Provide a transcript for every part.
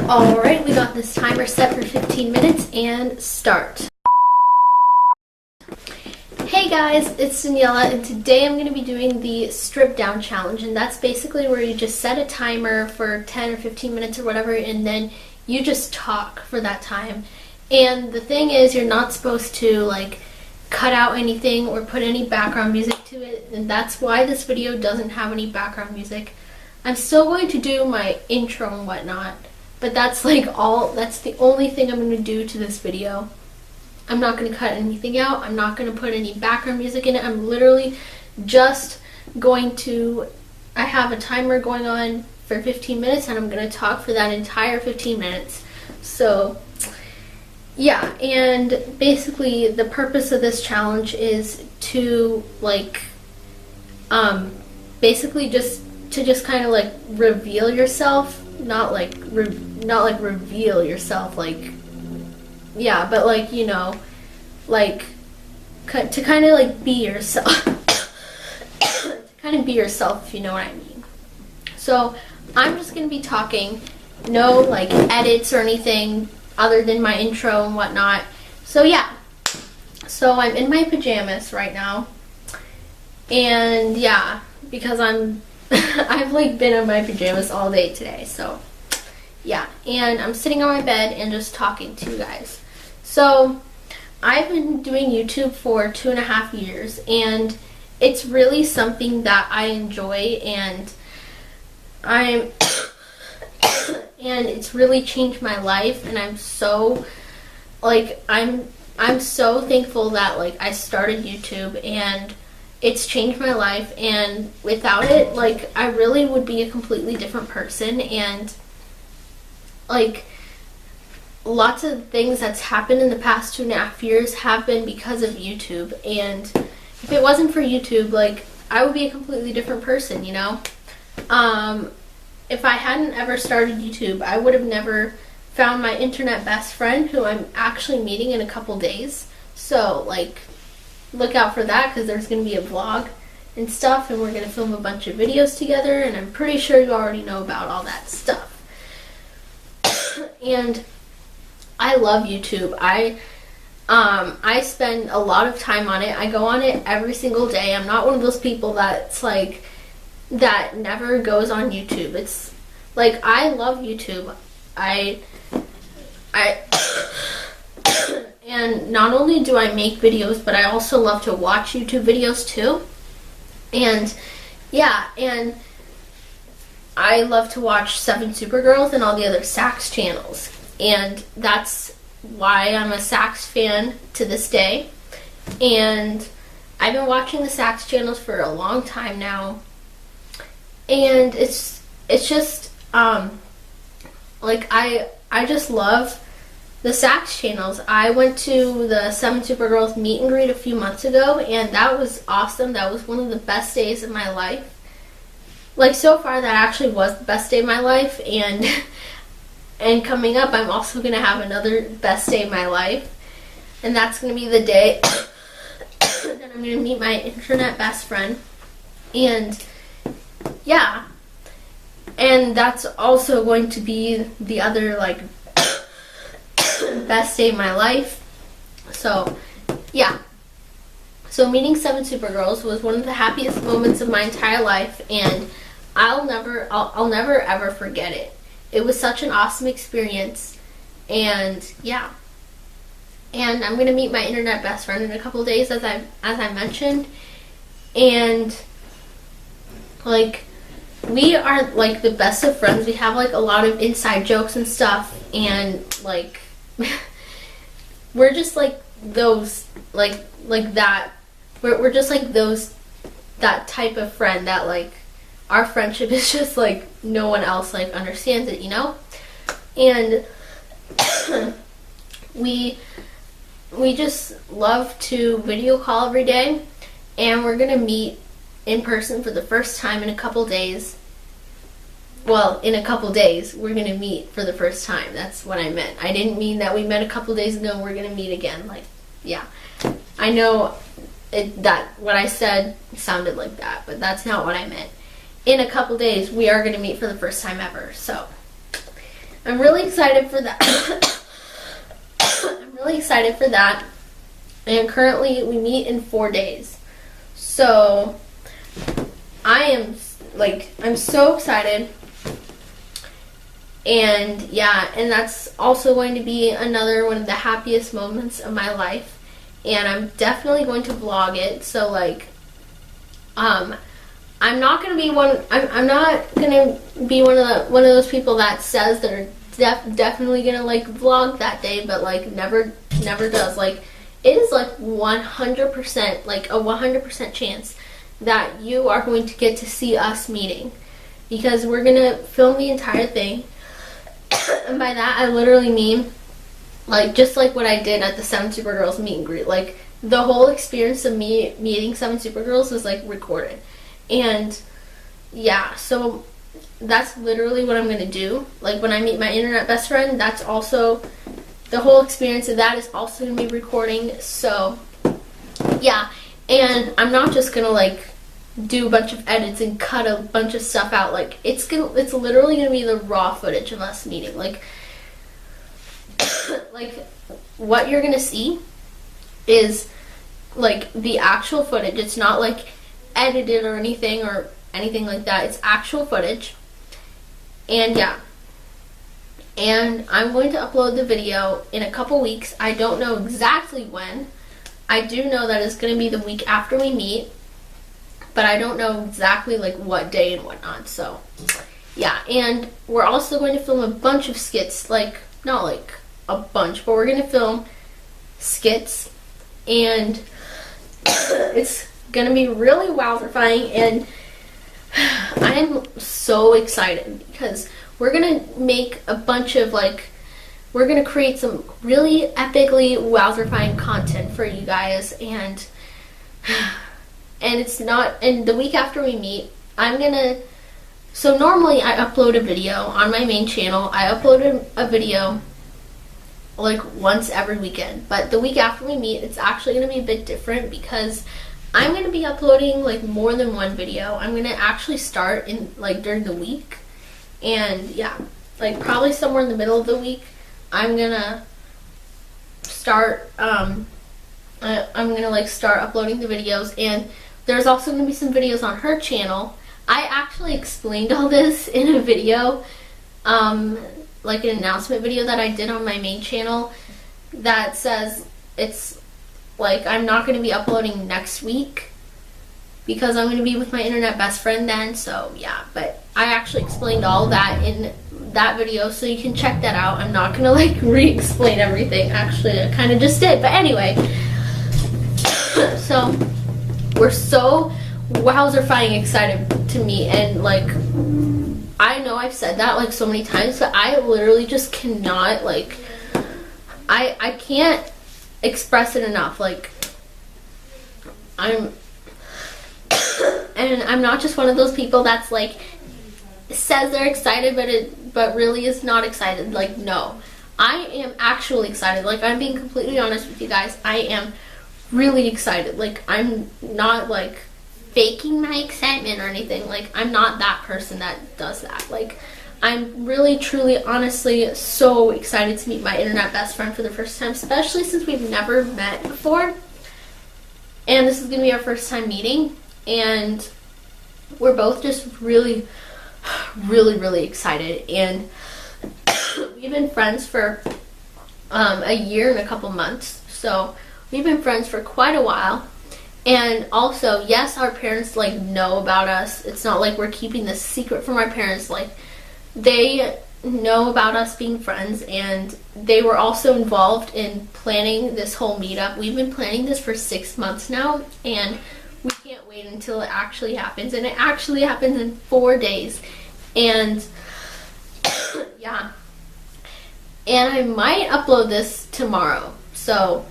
Alright, we got this timer set for 15 minutes and start. Hey guys, it's Daniela, and today I'm going to be doing the strip down challenge, and that's basically where you just set a timer for 10 or 15 minutes or whatever, and then you just talk for that time. And the thing is, you're not supposed to like cut out anything or put any background music to it, and that's why this video doesn't have any background music. I'm still going to do my intro and whatnot, but that's the only thing I'm going to do to this video. I'm not going to cut anything out. I'm not going to put any background music in it. I'm literally just going to, I have a timer going on for 15 minutes and I'm going to talk for that entire 15 minutes. So yeah, and basically the purpose of this challenge is to basically just kind of like reveal yourself, not like reveal yourself, like, yeah, but like, you know, like to kind of like be yourself, to kind of be yourself, if you know what I mean. So I'm just gonna be talking, no like edits or anything other than my intro and whatnot. So yeah, so I'm in my pajamas right now, and yeah, because I've like been in my pajamas all day today, so yeah, and I'm sitting on my bed and just talking to you guys. So I've been doing YouTube for 2.5 years, and it's really something that I enjoy, and and it's really changed my life, and I'm so I'm so thankful that like I started YouTube, and it's changed my life, and without it, like, I really would be a completely different person, and like lots of things that's happened in the past 2.5 years have been because of YouTube. And if it wasn't for YouTube, like, I would be a completely different person, you know. If I hadn't ever started YouTube, I would have never found my internet best friend, who I'm actually meeting in a couple days. So like, look out for that, because there's going to be a vlog and stuff, and we're going to film a bunch of videos together, and I'm pretty sure you already know about all that stuff. And I love YouTube. I spend a lot of time on it. I go on it every single day. I'm not one of those people that's like, that never goes on YouTube. It's like, I love YouTube. And not only do I make videos, but I also love to watch YouTube videos too. And yeah, and I love to watch 7 Supergirls and all the other Sax channels. And that's why I'm a Sax fan to this day. And I've been watching the Sax channels for a long time now. And it's just like, I just love the Sax channels. I went to the 7 Supergirls meet and greet a few months ago, and that was awesome. That was one of the best days of my life. Like, so far, that actually was the best day of my life, and coming up, I'm also going to have another best day of my life, and that's going to be the day that I'm going to meet my internet best friend. And yeah, and that's also going to be the other like best day of my life. So yeah, so meeting 7 Supergirls was one of the happiest moments of my entire life, and I'll never ever forget it. It was such an awesome experience. And yeah, and I'm gonna meet my internet best friend in a couple days, as I mentioned, and like, we are like the best of friends. We have like a lot of inside jokes and stuff, and like we're just like those like that. We're just like that type of friend that like, our friendship is just like, no one else like understands it, you know? And we just love to video call every day, and we're gonna meet in person for the first time in a couple days. Well, in a couple days, we're going to meet for the first time. That's what I meant. I didn't mean that we met a couple days ago and we're going to meet again. Like, yeah. I know that what I said sounded like that, but that's not what I meant. In a couple days, we are going to meet for the first time ever. So, I'm really excited for that. I'm really excited for that. And currently we meet in 4 days. So I'm so excited. And yeah, and that's also going to be another one of the happiest moments of my life. And I'm definitely going to vlog it. So like, I'm not gonna be I'm not gonna be one of those people that says they're definitely gonna like vlog that day, but like never does. Like, it is like 100%, like a 100% chance that you are going to get to see us meeting, because we're gonna film the entire thing. And by that I literally mean like just like what I did at the 7 Supergirls meet and greet. Like, the whole experience of me meeting 7 Supergirls was like recorded. And yeah, so that's literally what I'm gonna do. Like, when I meet my internet best friend, that's also the whole experience of that is also gonna be recording. So yeah, and I'm not just gonna like do a bunch of edits and cut a bunch of stuff out. Like, it's literally gonna be the raw footage of us meeting. Like like what you're gonna see is like the actual footage. It's not like edited or anything like that. It's actual footage. And yeah, and I'm going to upload the video in a couple weeks. I don't know exactly when. I do know that it's going to be the week after we meet, but I don't know exactly like what day and whatnot. So yeah, and we're also going to film a bunch of skits. Like, not like a bunch, but we're going to film skits, and it's going to be really wowzifying. And I'm so excited because we're going to make a bunch of like, we're going to create some really epically wowzifying content for you guys. And it's not, and the week after we meet, so normally I upload a video on my main channel. I upload a video like once every weekend, but the week after we meet, it's actually going to be a bit different because I'm going to be uploading like more than one video. I'm going to actually start in like during the week, and yeah, like probably somewhere in the middle of the week, I'm going to start start uploading the videos. And there's also going to be some videos on her channel. I actually explained all this in a video, like an announcement video that I did on my main channel that says it's like I'm not going to be uploading next week because I'm going to be with my internet best friend then. So yeah, but I actually explained all that in that video, so you can check that out. I'm not going to like re-explain everything. Actually, I kind of just did. But anyway, so we're so wowzifying excited to meet. And like, I know I've said that like so many times, but I literally just cannot, like, I can't express it enough. Like, and I'm not just one of those people that's like says they're excited but really is not excited. Like, no, I am actually excited. Like, I'm being completely honest with you guys. I am really excited. Like, I'm not like faking my excitement or anything. Like, I'm not that person that does that. Like, I'm really, truly, honestly so excited to meet my internet best friend for the first time, especially since we've never met before. And this is going to be our first time meeting. And we're both just really, really, really excited. And we've been friends for a year and a couple months. So we've been friends for quite a while. And also, yes, our parents like know about us. It's not like we're keeping this secret from our parents. Like, they know about us being friends, and they were also involved in planning this whole meetup. We've been planning this for 6 months now, and we can't wait until it actually happens. And it actually happens in 4 days. And yeah, and I might upload this tomorrow. So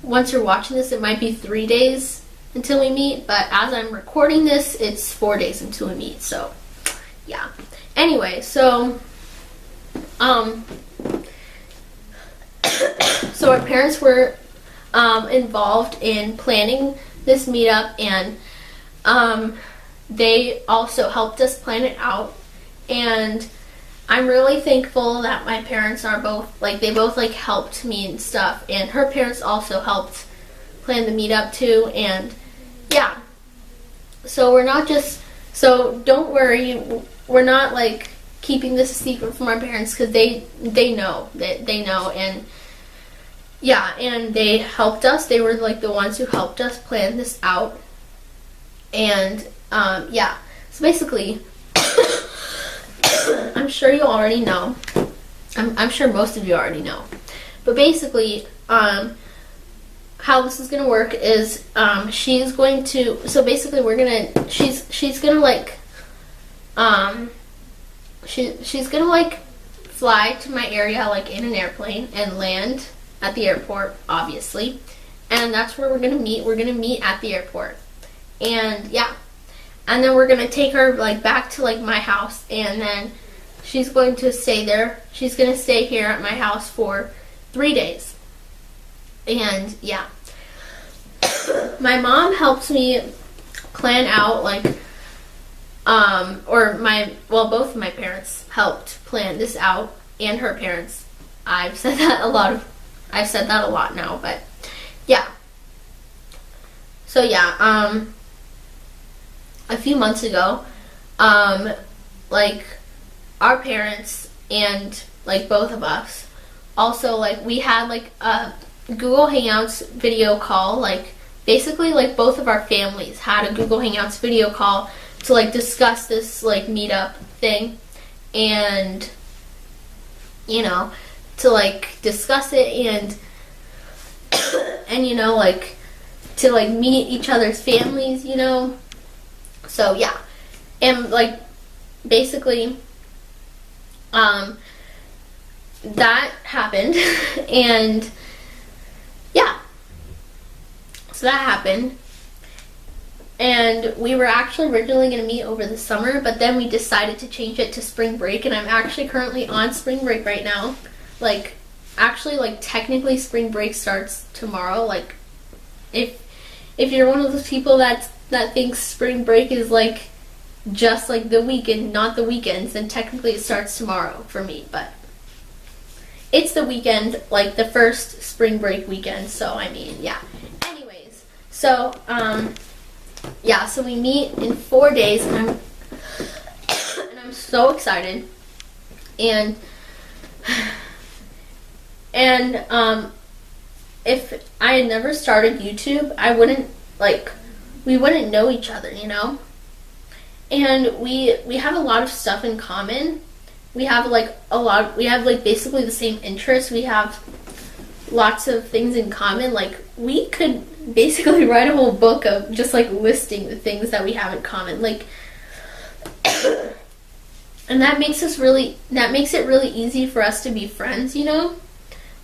once you're watching this, it might be 3 days until we meet, but as I'm recording this, it's 4 days until we meet. So yeah, anyway, so so our parents were involved in planning this meetup, and they also helped us plan it out. And I'm really thankful that my parents are both, like, they both, like, helped me and stuff. And her parents also helped plan the meetup, too. And, yeah. So we're not just, so don't worry. We're not, like, keeping this a secret from our parents, because they know. They know. And, yeah, and they helped us. They were, like, the ones who helped us plan this out. And, yeah. So basically, I'm sure you already know. I'm sure most of you already know. But basically, how this is gonna work is, she's going to. So basically, she's gonna like, she's gonna like fly to my area like in an airplane and land at the airport, obviously. And that's where we're gonna meet. We're gonna meet at the airport, and yeah. And then we're going to take her, like, back to, like, my house. And then she's going to stay there. She's going to stay here at my house for 3 days. And, yeah. My mom helps me plan out, like, both of my parents helped plan this out. And her parents. I've said that a lot now. But, yeah. So, yeah, a few months ago, like, our parents and, like, both of us, also, like, we had, like, a Google Hangouts video call, like, basically, like, both of our families had a Google Hangouts video call to, like, discuss this, like, meetup thing, and, you know, to, like, discuss it, and, you know, like, to, like, meet each other's families, you know. So, yeah. And, like, basically, that happened. And, yeah. So that happened. And we were actually originally going to meet over the summer, but then we decided to change it to spring break. And I'm actually currently on spring break right now. Like, actually, like, technically spring break starts tomorrow. Like, if you're one of those people that thinks spring break is, like, just, like, the weekend, not the weekends, then technically it starts tomorrow for me, but it's the weekend, like, the first spring break weekend, so, I mean, yeah. Anyways, so, yeah, so we meet in 4 days, and I'm so excited, and if I had never started YouTube, I wouldn't, like, we wouldn't know each other, you know? And we have a lot of stuff in common. We have, like, basically the same interests. We have lots of things in common. Like, we could basically write a whole book of just, like, listing the things that we have in common. Like, and that makes it really easy for us to be friends, you know?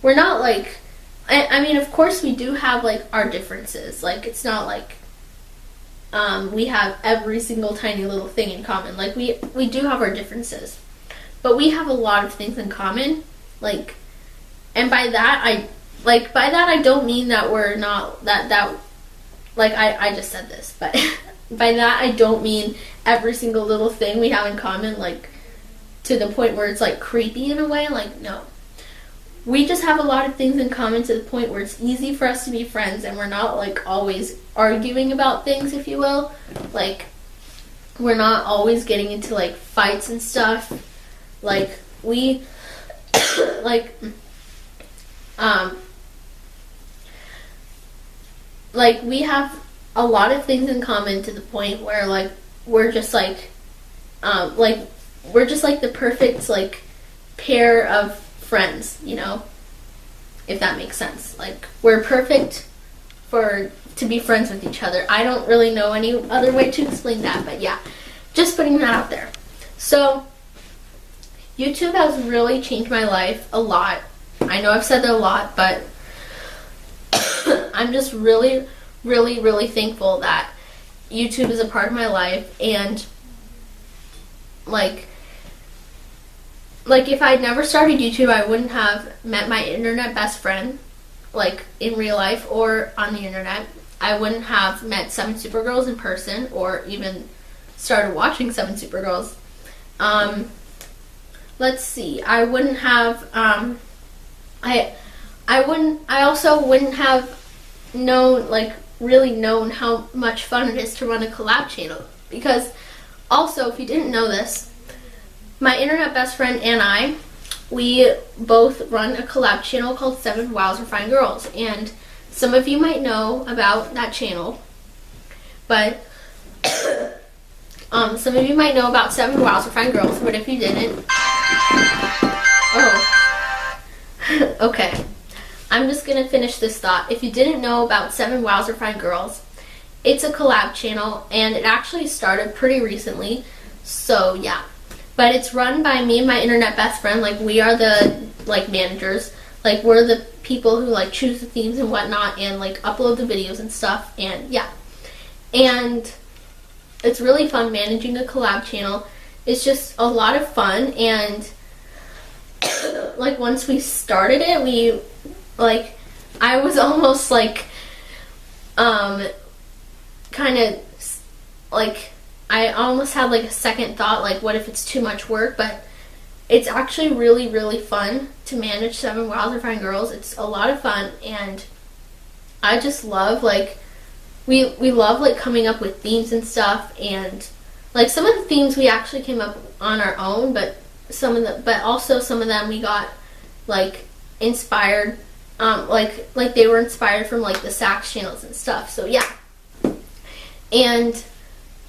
We're not, like, I mean, of course we do have, like, our differences. Like, it's not like, we have every single tiny little thing in common. Like, we do have our differences, but we have a lot of things in common. Like, and by that I don't mean that we're not like, I just said this, but by that I don't mean every single little thing we have in common, like, to the point where it's, like, creepy in a way. Like, no. We just have a lot of things in common to the point where it's easy for us to be friends, and we're not, like, always arguing about things, if you will. Like, we're not always getting into, like, fights and stuff. Like, we, like, we have a lot of things in common to the point where, like, we're just, like, we're just, like, the perfect, like, pair of friends, you know, if that makes sense. Like, we're perfect to be friends with each other. I don't really know any other way to explain that, but yeah, just putting that out there. So, YouTube has really changed my life a lot. I know I've said that a lot, but I'm just really, really, really thankful that YouTube is a part of my life, and, like, if I'd never started YouTube, I wouldn't have met my internet best friend, like, in real life or on the internet. I wouldn't have met 7 Supergirls in person, or even started watching 7 Supergirls. let's see, I wouldn't have, I also wouldn't have known, like, really known how much fun it is to run a collab channel. Because, also, if you didn't know this, my internet best friend and I, we both run a collab channel called 7 Wows for Fine Girls. And some of you might know about that channel, but some of you might know about 7 Wows for Fine Girls, but if you didn't, oh, okay. I'm just going to finish this thought. If you didn't know about 7 Wows for Fine Girls, it's a collab channel, and it actually started pretty recently, so yeah. But it's run by me and my internet best friend. Like, we are the, like, managers. Like, we're the people who, like, choose the themes and whatnot and, like, upload the videos and stuff, and yeah. And it's really fun managing a collab channel. It's just a lot of fun, and like, once we started it, we, like, I was almost, like, kind of, like, I almost had, like, a second thought, like, what if it's too much work? But it's actually really, really fun to manage 7 Wows for Fine Girls. It's a lot of fun, and I just love, like, we love, like, coming up with themes and stuff, and, like, some of the themes we actually came up on our own, but also some of them we got, like, inspired, like they were inspired from, like, the Sax channels and stuff, so yeah.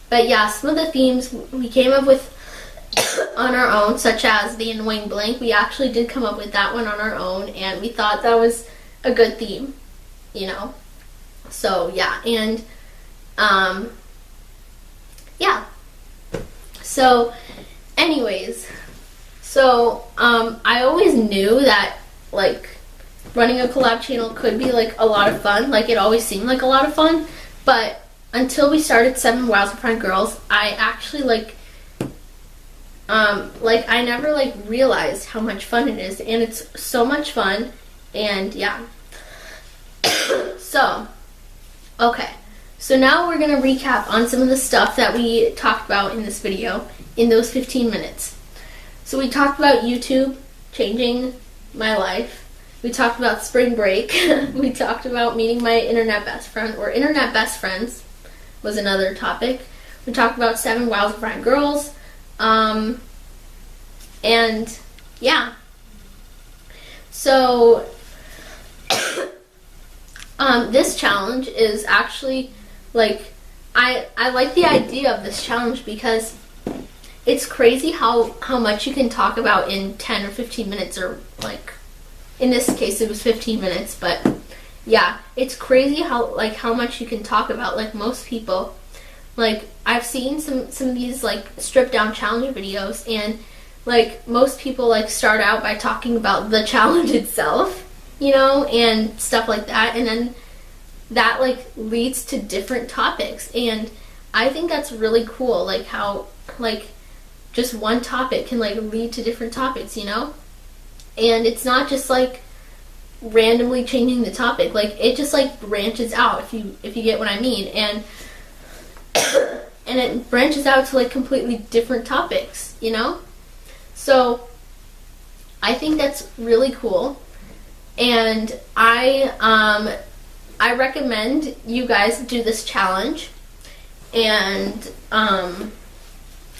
But yeah, some of the themes we came up with on our own, such as the annoying blank. We actually did come up with that one on our own, and we thought that was a good theme, you know. So yeah, and yeah. So anyways, I always knew that, like, running a collab channel could be, like, a lot of fun. Like, it always seemed like a lot of fun, but until we started 7 Wows for Fine Girls, I actually, like, I never, like, realized how much fun it is, and it's so much fun, and yeah. So, okay. So now we're going to recap on some of the stuff that we talked about in this video in those 15 minutes. So we talked about YouTube changing my life. We talked about spring break. We talked about meeting my internet best friend, or internet best friends was another topic. We talked about 7 Wows for Fine Girls. And yeah. So this challenge is actually, like, I like the idea of this challenge because it's crazy how much you can talk about in 10 or 15 minutes, or, like, in this case it was 15 minutes, but yeah, it's crazy how much you can talk about. Like, most people, like, I've seen some of these, like, stripped down challenge videos, and, like, most people, like, start out by talking about the challenge itself, you know, and stuff like that, and then that, like, leads to different topics, and I think that's really cool, like, how, like, just one topic can, like, lead to different topics, you know, and it's not just, like, randomly changing the topic. Like, it just, like, branches out, if you get what I mean, and it branches out to, like, completely different topics, you know. So I think that's really cool, and I recommend you guys do this challenge, and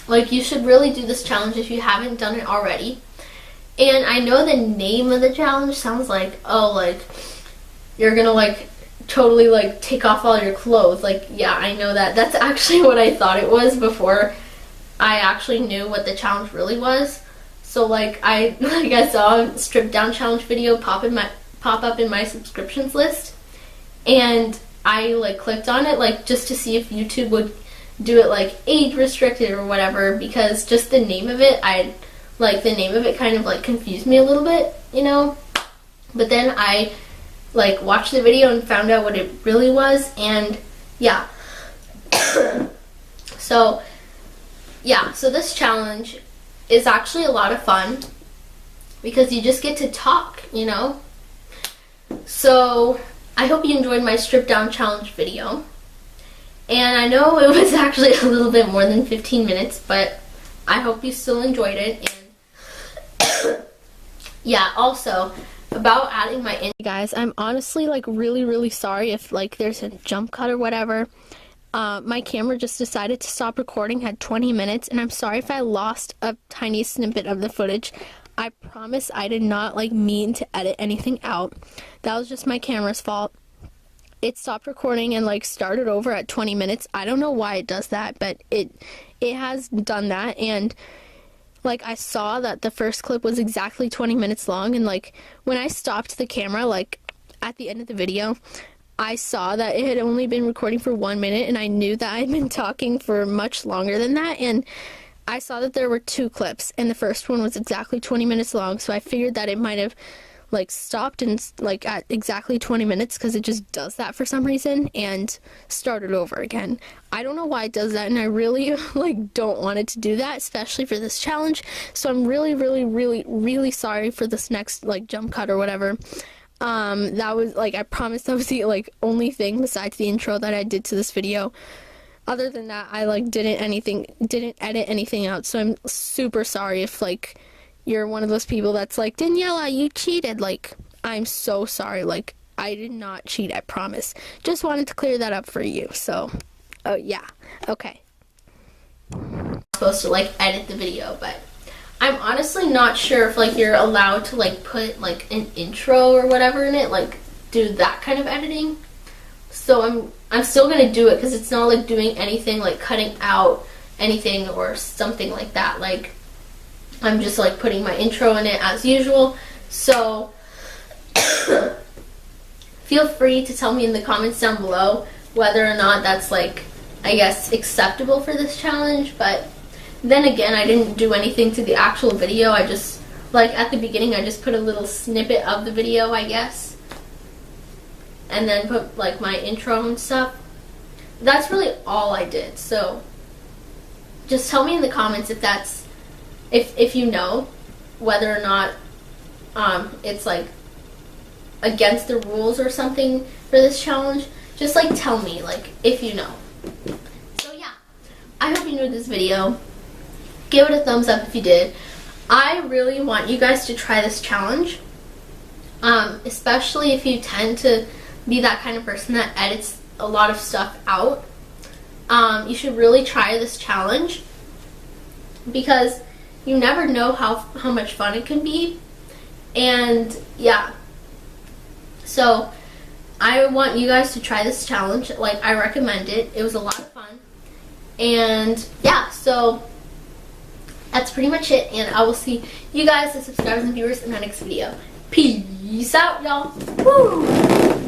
like, you should really do this challenge if you haven't done it already. And I know the name of the challenge sounds like, oh, like, you're gonna, like, totally, like, take off all your clothes. Like, yeah, I know that. That's actually what I thought it was before I actually knew what the challenge really was. So, like, I saw a stripped down challenge video pop up in my subscriptions list, and I, like, clicked on it, like, just to see if YouTube would do it, like, age restricted or whatever, because just the name of it, the name of it kind of, like, confused me a little bit, you know. But then I, like, watched the video and found out what it really was, and yeah. So yeah, so this challenge is actually a lot of fun because you just get to talk, you know. So I hope you enjoyed my stripped down challenge video, and I know it was actually a little bit more than 15 minutes, but I hope you still enjoyed it. yeah, also about adding my in guys, I'm honestly like really sorry if like there's a jump cut or whatever. My camera just decided to stop recording at 20 minutes, and I'm sorry if I lost a tiny snippet of the footage. I promise I did not like mean to edit anything out. That was just my camera's fault. It stopped recording and like started over at 20 minutes. I don't know why it does that, but it has done that. And like I saw that the first clip was exactly 20 minutes long, and like when I stopped the camera like at the end of the video, I saw that it had only been recording for 1 minute, and I knew that I'd been talking for much longer than that, and I saw that there were 2 clips, and the first one was exactly 20 minutes long, so I figured that it might have like stopped and like at exactly 20 minutes because it just does that for some reason, and started over again. I don't know why it does that, and I really like don't want it to do that, especially for this challenge, so I'm really sorry for this next like jump cut or whatever. That was like, I promise that was the like only thing besides the intro that I did to this video. Other than that, I like didn't edit anything out, so I'm super sorry if like you're one of those people that's like, Daniela, you cheated. Like, I'm so sorry. Like, I did not cheat, I promise. Just wanted to clear that up for you. So, oh yeah, okay. I'm supposed to like edit the video, but I'm honestly not sure if like you're allowed to like put like an intro or whatever in it, like do that kind of editing. So I'm still gonna do it because it's not like doing anything like cutting out anything or something like that. Like I'm just like putting my intro in it as usual. So feel free to tell me in the comments down below whether or not that's like, I guess, acceptable for this challenge. But then again, I didn't do anything to the actual video. I just, like at the beginning, I just put a little snippet of the video, I guess, and then put like my intro and stuff. That's really all I did. So just tell me in the comments if that's, if you know whether or not it's like against the rules or something for this challenge. Just like tell me, like, if you know. So yeah, I hope you enjoyed this video. Give it a thumbs up if you did. I really want you guys to try this challenge, especially if you tend to be that kind of person that edits a lot of stuff out. You should really try this challenge because you never know how much fun it can be. And yeah, so I want you guys to try this challenge. Like, I recommend it. It was a lot of fun. And yeah, so that's pretty much it, and I will see you guys, the subscribers and viewers, in my next video. Peace out, y'all. Woo!